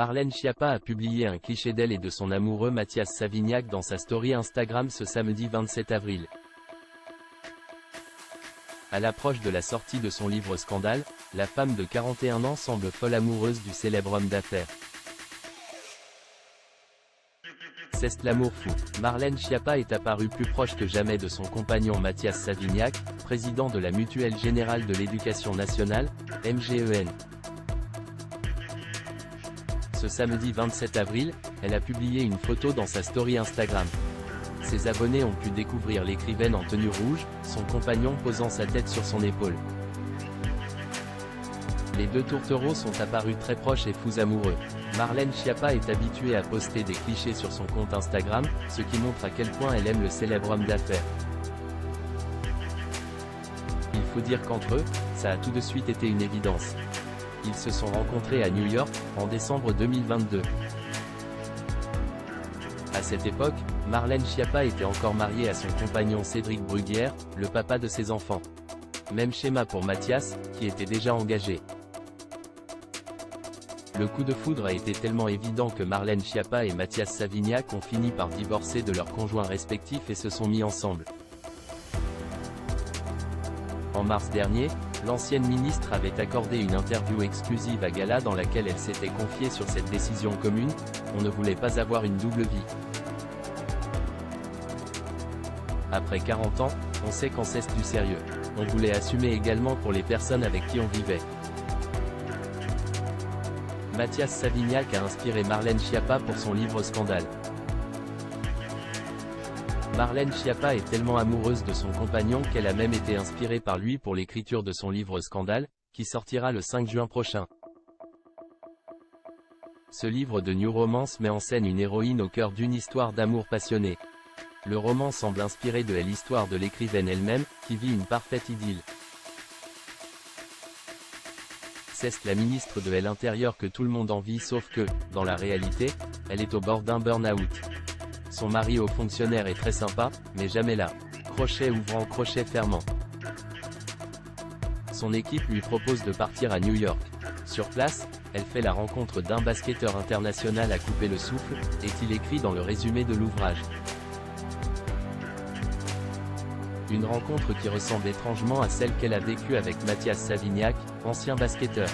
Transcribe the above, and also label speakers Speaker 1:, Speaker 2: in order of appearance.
Speaker 1: Marlène Schiappa a publié un cliché d'elle et de son amoureux Mathias Savignac dans sa story Instagram ce samedi 27 avril. À l'approche de la sortie de son livre Scandale, la femme de 41 ans semble folle amoureuse du célèbre homme d'affaires. C'est l'amour fou. Marlène Schiappa est apparue plus proche que jamais de son compagnon Mathias Savignac, président de la Mutuelle Générale de l'Éducation Nationale, MGEN. Ce samedi 27 avril, elle a publié une photo dans sa story Instagram. Ses abonnés ont pu découvrir l'écrivaine en tenue rouge, son compagnon posant sa tête sur son épaule. Les deux tourtereaux sont apparus très proches et fous amoureux. Marlène Schiappa est habituée à poster des clichés sur son compte Instagram, ce qui montre à quel point elle aime le célèbre homme d'affaires. Il faut dire qu'entre eux, ça a tout de suite été une évidence. Ils se sont rencontrés à New York, en décembre 2022. À cette époque, Marlène Schiappa était encore mariée à son compagnon Cédric Bruguière, le papa de ses enfants. Même schéma pour Mathias, qui était déjà engagé. Le coup de foudre a été tellement évident que Marlène Schiappa et Mathias Savignac ont fini par divorcer de leurs conjoints respectifs et se sont mis ensemble. En mars dernier, l'ancienne ministre avait accordé une interview exclusive à Gala dans laquelle elle s'était confiée sur cette décision commune: on ne voulait pas avoir une double vie. Après 40 ans, on sait quand c'est du sérieux. On voulait assumer également pour les personnes avec qui on vivait. Mathias Savignac a inspiré Marlène Schiappa pour son livre Scandale. Marlène Schiappa est tellement amoureuse de son compagnon qu'elle a même été inspirée par lui pour l'écriture de son livre Scandale, qui sortira le 5 juin prochain. Ce livre de new romance met en scène une héroïne au cœur d'une histoire d'amour passionné. Le roman semble inspiré de l'histoire de l'écrivaine elle-même, qui vit une parfaite idylle. C'est la ministre de l'Intérieur que tout le monde envie, sauf que, dans la réalité, elle est au bord d'un burn-out. Son mari haut fonctionnaire est très sympa, mais jamais là. Crochet ouvrant, crochet fermant. Son équipe lui propose de partir à New York. Sur place, elle fait la rencontre d'un basketteur international à couper le souffle, est-il écrit dans le résumé de l'ouvrage. Une rencontre qui ressemble étrangement à celle qu'elle a vécue avec Mathias Savignac, ancien basketteur.